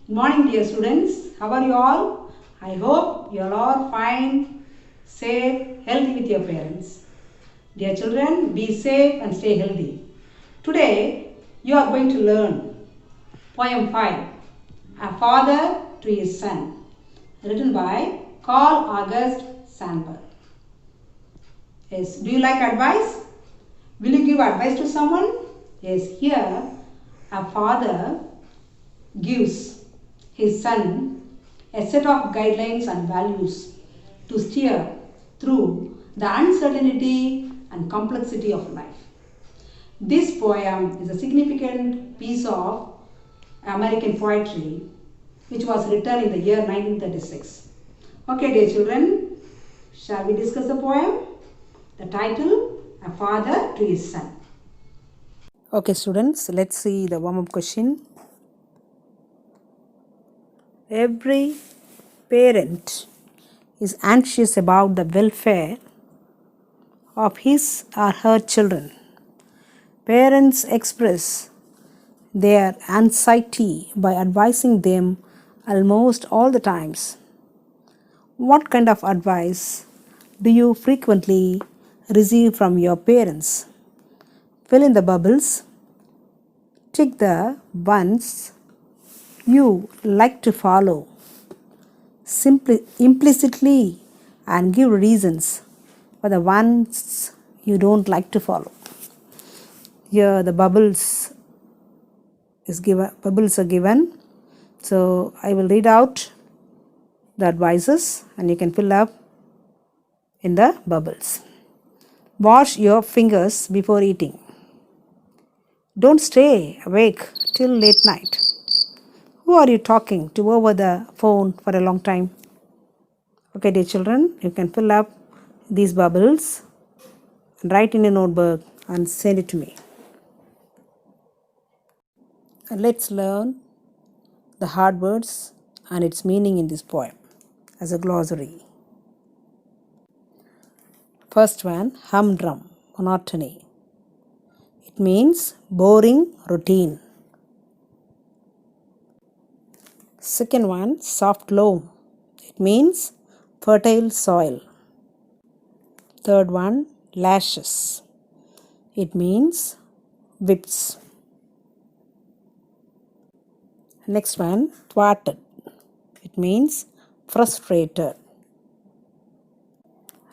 Good morning, dear students. How are you all? I hope you all are fine, safe, healthy with your parents. Dear children, be safe and stay healthy. Today, you are going to learn Poem 5, A Father to His Son, written by Carl August Sandburg. Yes, do you like advice? Will you give advice to someone? Yes, here a father gives his son a set of guidelines and values to steer through the uncertainty and complexity of life. This poem is a significant piece of American poetry which was written in the year 1936. Okay, dear children, shall we discuss the poem? The title, A Father to His Son. Okay, students, let's see the warm-up question. Every parent is anxious about the welfare of his or her children. Parents express their anxiety by advising them almost all the times. What kind of advice do you frequently receive from your parents? Fill in the bubbles. Tick the ones you like to follow implicitly and give reasons for the ones you don't like to follow. Here the bubbles are given. So I will read out the advices and you can fill up in the bubbles. Wash your fingers before eating. Don't stay awake till late night. Who are you talking to over the phone for a long time? Okay, dear children, you can fill up these bubbles and write in a notebook and send it to me. And let's learn the hard words and its meaning in this poem as a glossary. First one, humdrum, monotony. It means boring routine. Second one, soft loam. It means fertile soil. Third one, lashes. It means whips. Next one, thwarted. It means frustrated.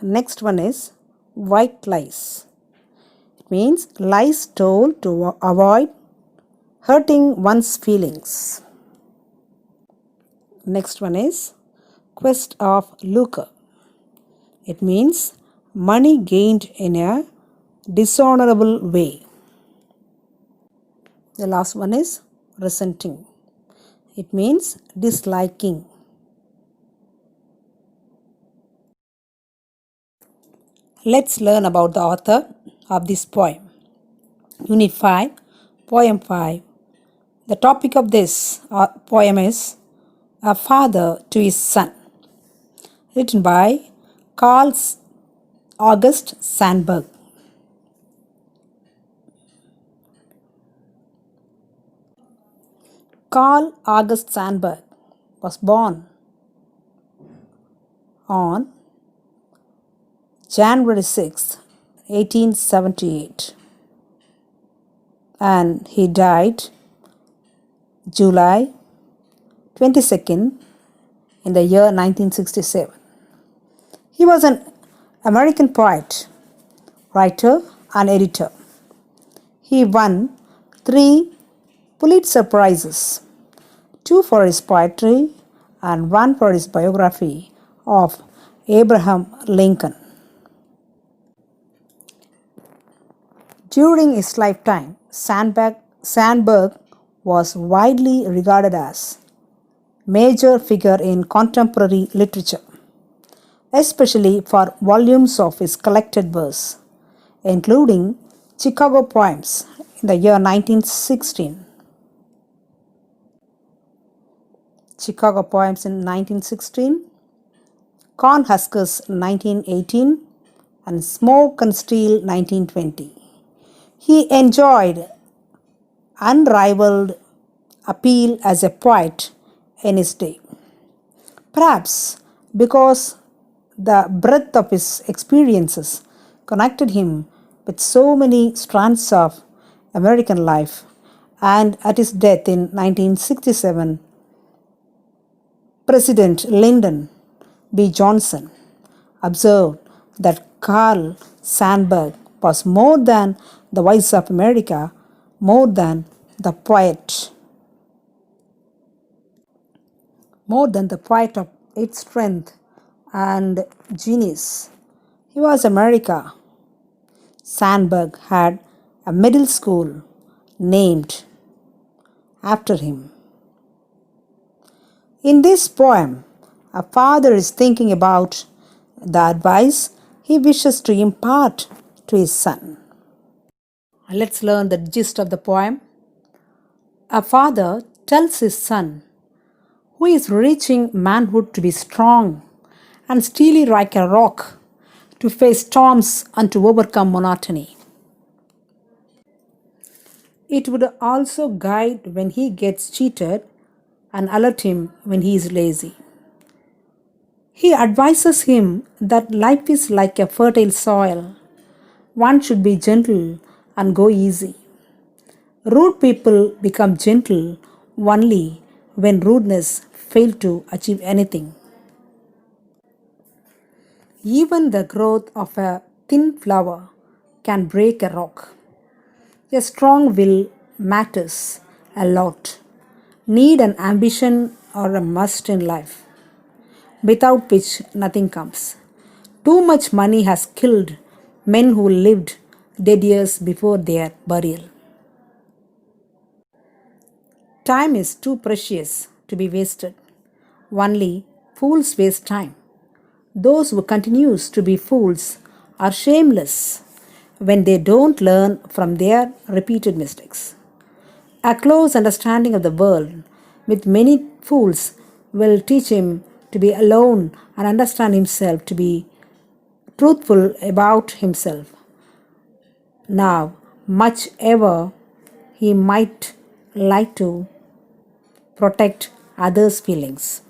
Next one is white lies. It means lies told to avoid hurting one's feelings. Next one is quest of lucre. It means money gained in a dishonorable way. The last one is resenting. It means disliking. Let's learn about the author of this poem. Unit 5, Poem 5. The topic of this poem is A Father to His Son, written by Carl August Sandburg. Carl August Sandburg was born on January 6, 1878, and he died July 22nd in the year 1967. He was an American poet, writer, and editor. He won 3 Pulitzer Prizes, 2 for his poetry and 1 for his biography of Abraham Lincoln. During his lifetime, Sandburg was widely regarded as a major figure in contemporary literature, especially for volumes of his collected verse, including Chicago Poems in the year 1916. Chicago Poems in 1916, Cornhuskers 1918, and Smoke and Steel 1920. He enjoyed unrivaled appeal as a poet in his day. Perhaps because the breadth of his experiences connected him with so many strands of American life, and at his death in 1967, President Lyndon B. Johnson observed that Carl Sandburg was more than the voice of America, more than the poet, of its strength and genius. He was America. Sandburg had a middle school named after him. In this poem, a father is thinking about the advice he wishes to impart to his son. Let's learn the gist of the poem. A father tells his son, who is reaching manhood, to be strong and steely like a rock, to face storms and to overcome monotony. It would also guide when he gets cheated and alert him when he is lazy. He advises him that life is like a fertile soil. One should be gentle and go easy. Rude people become gentle only when rudeness fails to achieve anything. Even the growth of a thin flower can break a rock. A strong will matters a lot. Need and ambition are a must in life, without which nothing comes. Too much money has killed men who lived dead years before their burial. Time is too precious to be wasted. Only fools waste time. Those who continue to be fools are shameless when they don't learn from their repeated mistakes. A close understanding of the world with many fools will teach him to be alone and understand himself, to be truthful about himself. Now, much ever he might like to protect others' feelings.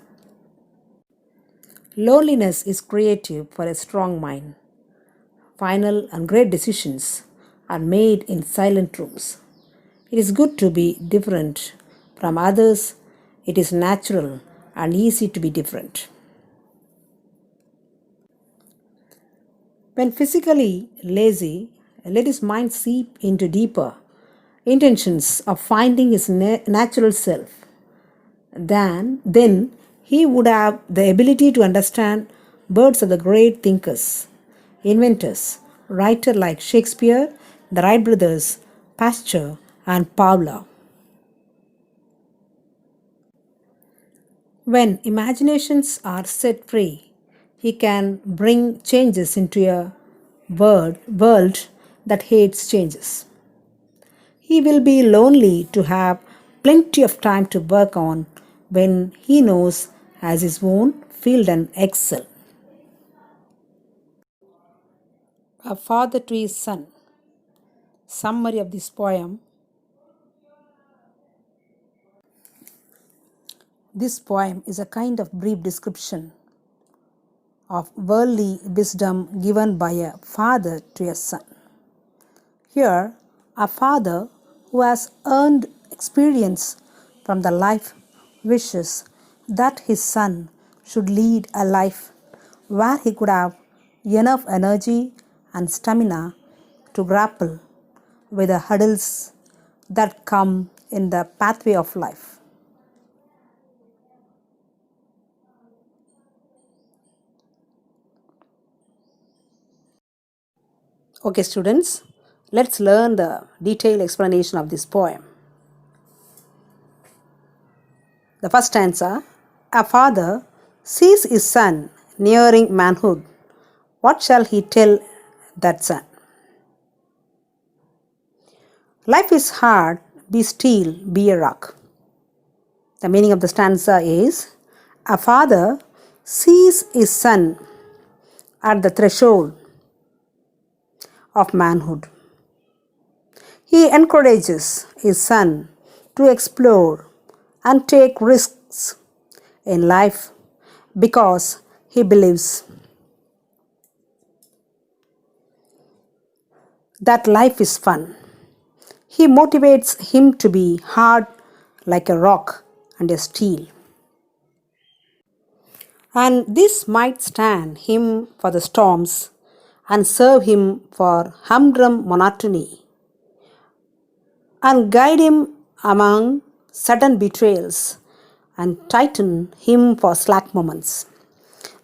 Loneliness is creative for a strong mind. Final and great decisions are made in silent rooms. It is good to be different from others. It is natural and easy to be different. When physically lazy, let his mind seep into deeper intentions of finding his natural self. Then he would have the ability to understand words of the great thinkers, inventors, writers like Shakespeare, the Wright brothers, Pasteur, and Paula. When imaginations are set free, he can bring changes into a world that hates changes. He will be lonely to have plenty of time to work on when he knows as his own field and excel. A father to his son. Summary of this poem. This poem is a kind of brief description of worldly wisdom given by a father to a son. Here, a father who has earned experience from the life wishes that his son should lead a life where he could have enough energy and stamina to grapple with the hurdles that come in the pathway of life. Okay, students, let's learn the detailed explanation of this poem. The first stanza, a father sees his son nearing manhood. What shall he tell that son? Life is hard, be still, be a rock. The meaning of the stanza is, a father sees his son at the threshold of manhood. He encourages his son to explore and take risks in life because he believes that life is fun. He motivates him to be hard like a rock and a steel. And this might stand him for the storms and serve him for humdrum monotony and guide him among sudden betrayals and tighten him for slack moments.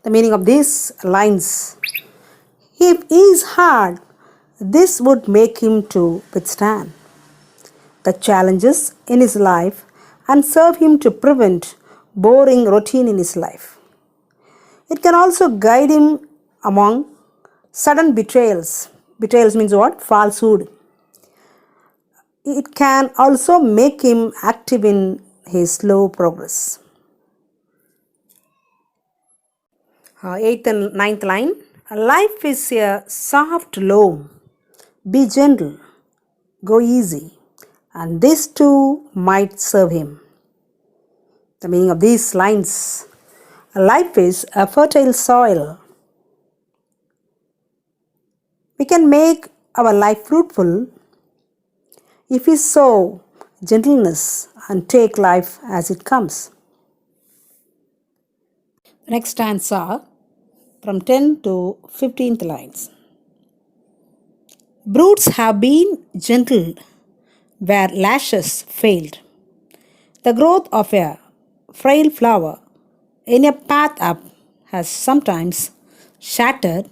The meaning of these lines: if he is hard, this would make him to withstand the challenges in his life and serve him to prevent boring routine in his life. It can also guide him among sudden betrayals. Betrayals means what? Falsehood. It can also make him active in his slow progress. Eighth and ninth line. Life is a soft loam. Be gentle. Go easy. And this too might serve him. The meaning of these lines: life is a fertile soil. We can make our life fruitful if we sow gentleness and take life as it comes. Next stanza from 10 to 15th lines. Brutes have been gentle where lashes failed. The growth of a frail flower in a path up has sometimes shattered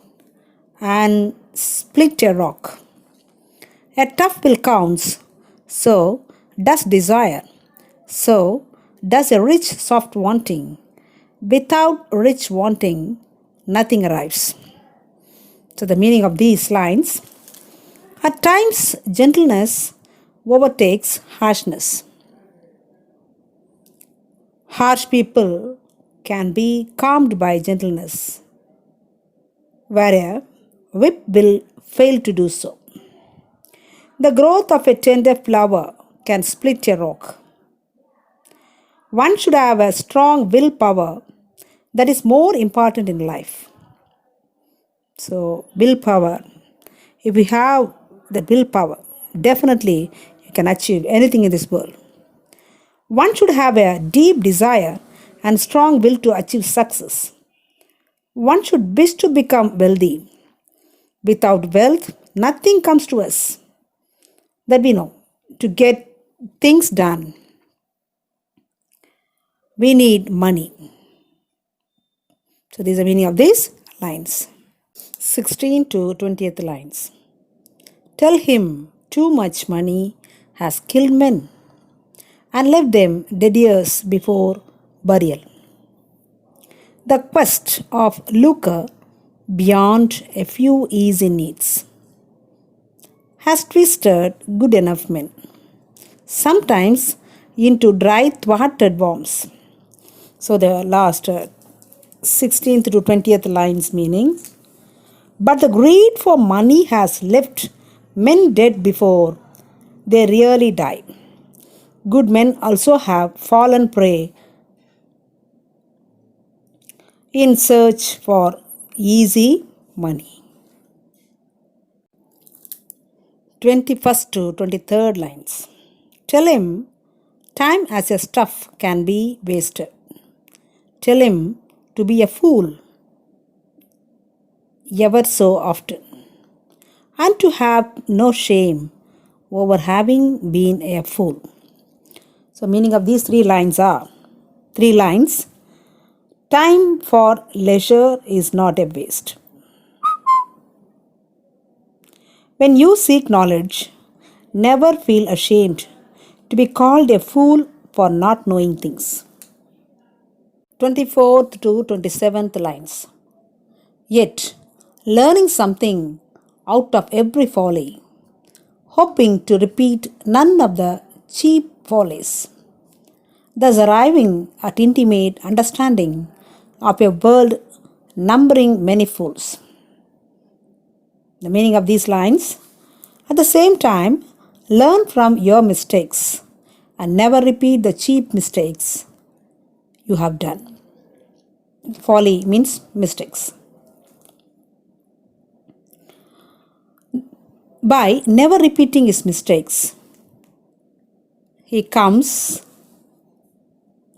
and split a rock. A tough will counts, so does desire, so does a rich soft wanting. Without rich wanting, nothing arrives. So the meaning of these lines: at times gentleness overtakes harshness. Harsh people can be calmed by gentleness, where a whip will fail to do so. The growth of a tender flower can split a rock. One should have a strong willpower. That is more important in life. So, willpower. If we have the willpower, definitely you can achieve anything in this world. One should have a deep desire and strong will to achieve success. One should wish to become wealthy. Without wealth, nothing comes to us. That we know. To get things done, we need money. So, these are the meaning of these lines. 16 to 20th lines. Tell him too much money has killed men and left them dead years before burial. The quest of lucre beyond a few easy needs has twisted good enough men, sometimes into dry thwarted worms. So the last 16th to 20th lines meaning: but the greed for money has left men dead before they really die. Good men also have fallen prey in search for easy money. 21st to 23rd lines. Tell him time as a stuff can be wasted. Tell him to be a fool ever so often, and to have no shame over having been a fool. So, meaning of these three lines are: time for leisure is not a waste. When you seek knowledge, never feel ashamed to be called a fool for not knowing things. 24th to 27th lines. Yet, learning something out of every folly, hoping to repeat none of the cheap follies, thus arriving at intimate understanding of a world numbering many fools. The meaning of these lines: at the same time, learn from your mistakes and never repeat the cheap mistakes you have done. Folly means mistakes. By never repeating his mistakes, he comes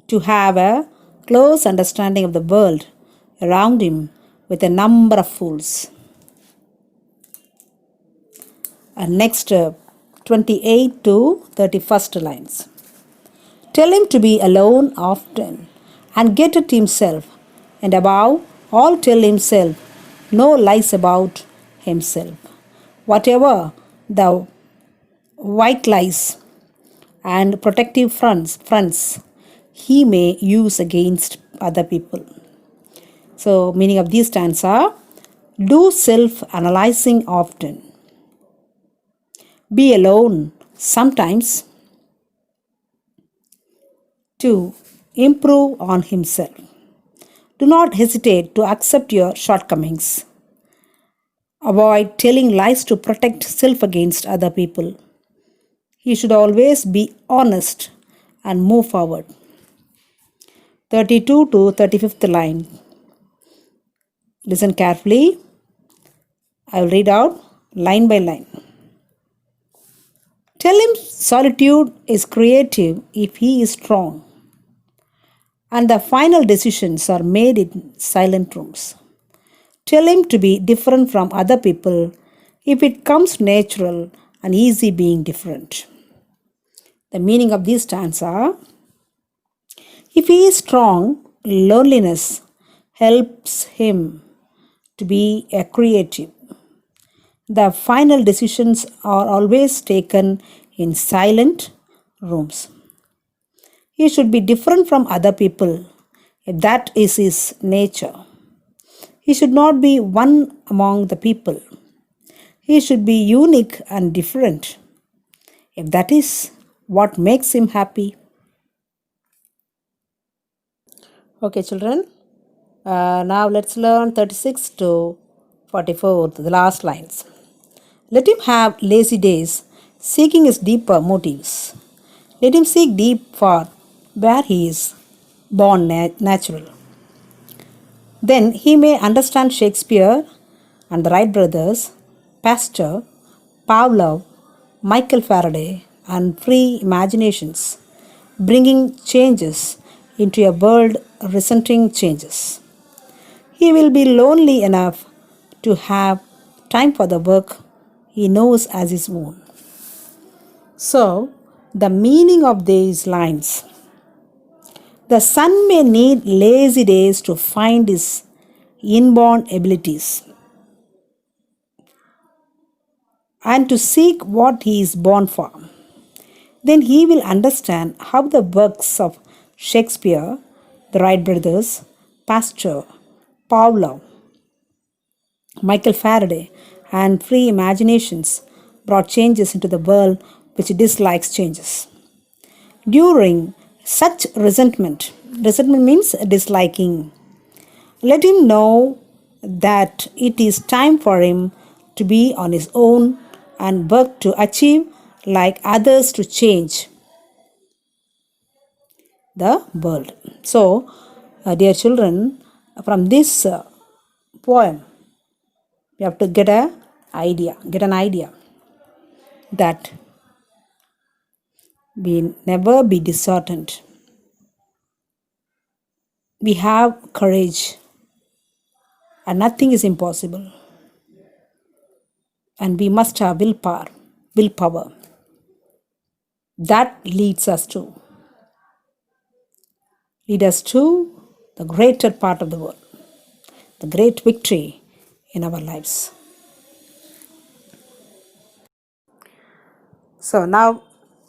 to have a close understanding of the world around him with a number of fools. And next 28 to 31st lines. Tell him to be alone often and get it himself, and above all tell himself no lies about himself. Whatever the white lies and protective fronts he may use against other people. So, meaning of these stanza: do self-analyzing often. Be alone sometimes to improve on himself. Do not hesitate to accept your shortcomings. Avoid telling lies to protect self against other people. He should always be honest and move forward. 32 to 35th line. Listen carefully. I will read out line by line. Tell him solitude is creative if he is strong, and the final decisions are made in silent rooms. Tell him to be different from other people if it comes natural and easy being different. The meaning of this stanza: if he is strong, loneliness helps him to be a creative. The final decisions are always taken in silent rooms. He should be different from other people if that is his nature. He should not be one among the people. He should be unique and different if that is what makes him happy. Okay, children. Now let's learn 36 to 44, the last lines. Let him have lazy days, seeking his deeper motives. Let him seek deep for where he is born natural. Then he may understand Shakespeare and the Wright brothers, Pasteur, Pavlov, Michael Faraday, and free imaginations, bringing changes into a world resenting changes. He will be lonely enough to have time for the work he knows as his own. So, the meaning of these lines: the son may need lazy days to find his inborn abilities and to seek what he is born for. Then he will understand how the works of Shakespeare, the Wright brothers, Pasteur, Pavlov, Michael Faraday, and free imaginations brought changes into the world which dislikes changes. During such resentment means disliking, let him know that it is time for him to be on his own and work to achieve like others to change the world. So, dear children, from this poem, you have to get an idea that we never be disheartened. We have courage and nothing is impossible. And we must have willpower. That leads us to the greater part of the world, the great victory in our lives. So now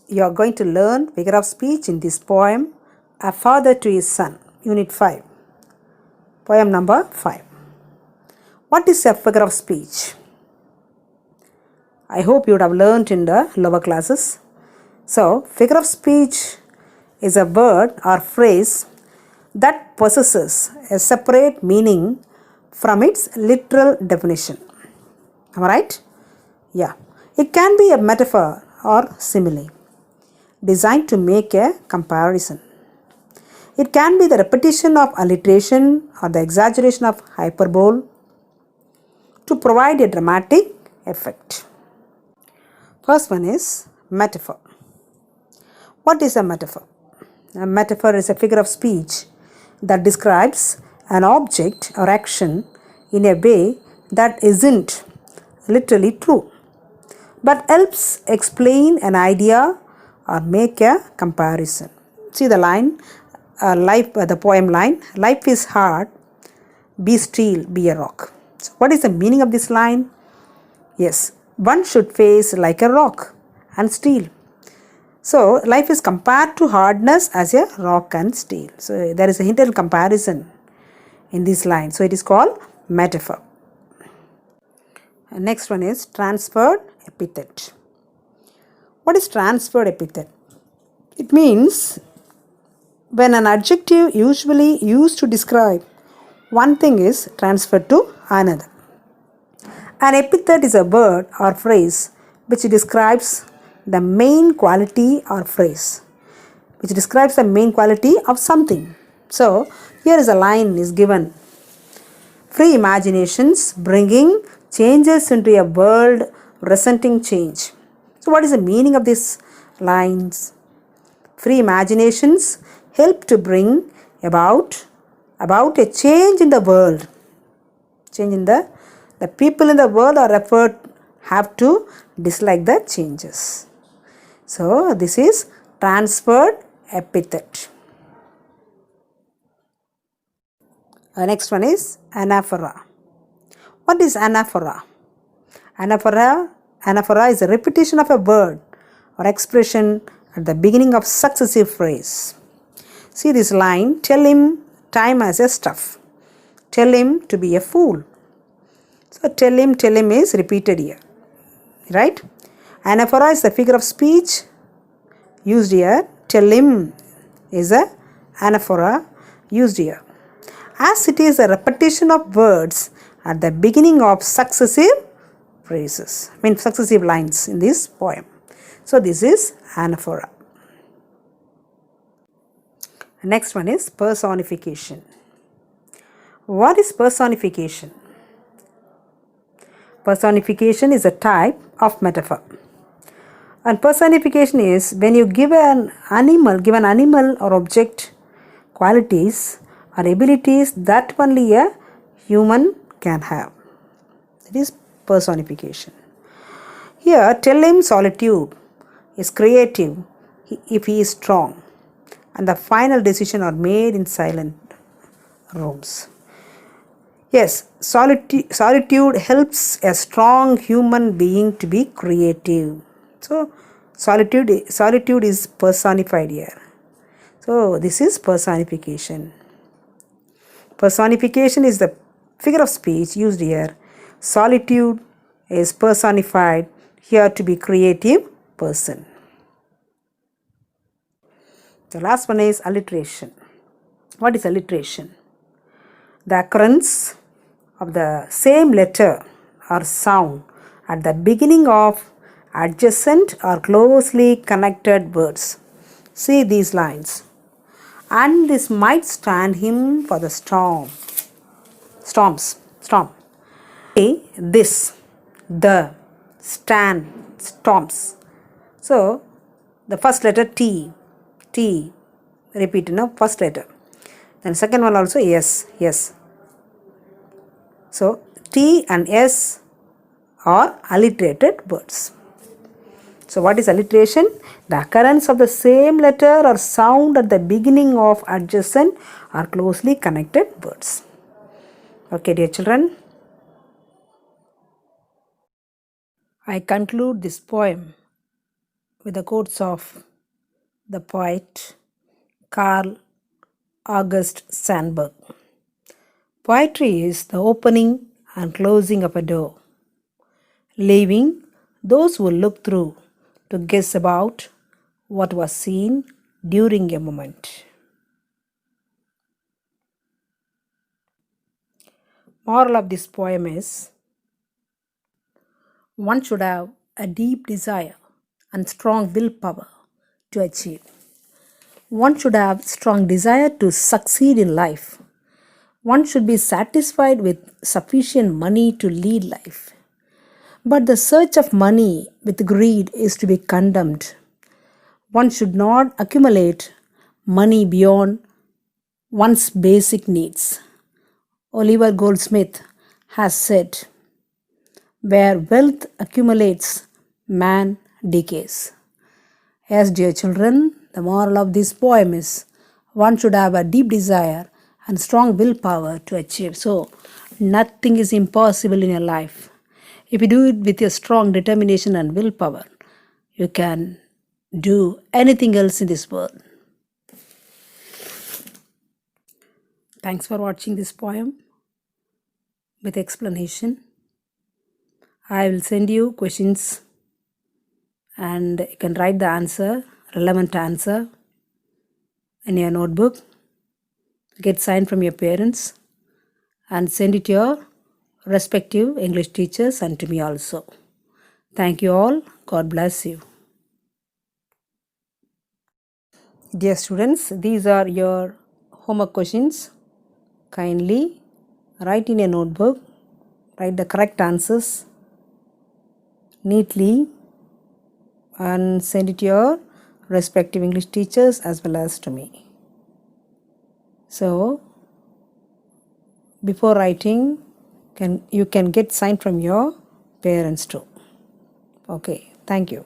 you are going to learn figure of speech in this poem, A Father to His Son, Unit 5, poem number 5. What is a figure of speech? I hope you would have learned in the lower classes. So, figure of speech is a word or phrase that possesses a separate meaning from its literal definition. Am I right? Yeah. It can be a metaphor or simile designed to make a comparison. It can be the repetition of alliteration or the exaggeration of hyperbole to provide a dramatic effect. First one is metaphor. What is a metaphor? A metaphor is a figure of speech that describes an object or action in a way that isn't literally true, but helps explain an idea or make a comparison. See the line, the poem line, life is hard, be still, be a rock. So what is the meaning of this line? Yes, one should face like a rock and steel. So life is compared to hardness as a rock and steel. So there is a hidden comparison in this line. So it is called metaphor. And next one is transferred epithet. What is transferred epithet? It means when an adjective usually used to describe one thing is transferred to another. An epithet is a word or phrase which describes the main quality or phrase, which describes the main quality of something. So here is a line is given. Free imaginations bringing changes into a world resenting change. So what is the meaning of these lines? Free imaginations help to bring about a change in the world. Change in the people in the world are referred have to dislike the changes. So this is transferred epithet. Next one is anaphora. What is anaphora? Anaphora is a repetition of a word or expression at the beginning of successive phrase. See this line, tell him time as a stuff. Tell him to be a fool. So tell him is repeated here. Right? Anaphora is the figure of speech used here. Tell him is a anaphora used here. As it is a repetition of words at the beginning of successive phrases, successive lines in this poem. So this is anaphora. Next one is personification. What is personification? Personification is a type of metaphor. And personification is when you give an animal or object qualities or abilities that only a human can have. That is personification. Here, tell him solitude is creative if he is strong, and the final decision are made in silent rooms. Yes, solitude helps a strong human being to be creative. So, solitude is personified here. So, this is personification. Personification is the figure of speech used here. Solitude is personified here to be creative person. The last one is alliteration. What is alliteration? The occurrence of the same letter or sound at the beginning of adjacent or closely connected words. See these lines. And this might stand him for the storm. Storm. This, the, stand, storms. So the first letter T, repeat first letter. Then second one also yes. So T and S are alliterated words. So what is alliteration? The occurrence of the same letter or sound at the beginning of adjacent or closely connected words. Okay, dear children. I conclude this poem with the quotes of the poet Carl August Sandburg. Poetry is the opening and closing of a door, leaving those who look through to guess about what was seen during a moment. Moral of this poem is, one should have a deep desire and strong willpower to achieve. One should have strong desire to succeed in life. One should be satisfied with sufficient money to lead life. But the search of money with greed is to be condemned. One should not accumulate money beyond one's basic needs. Oliver Goldsmith has said, "Where wealth accumulates, man decays." Yes, dear children, the moral of this poem is one should have a deep desire and strong willpower to achieve. So, nothing is impossible in your life. If you do it with your strong determination and willpower, you can do anything else in this world. Thanks for watching this poem with explanation. I will send you questions and you can write the answer, relevant answer, in your notebook. Get signed from your parents and send it to your respective English teachers and to me also. Thank you all. God bless you. Dear students, these are your homework questions. Kindly write in a notebook, write the correct answers neatly and send it to your respective English teachers as well as to me. So, before writing, you can get signed from your parents too. Okay, thank you.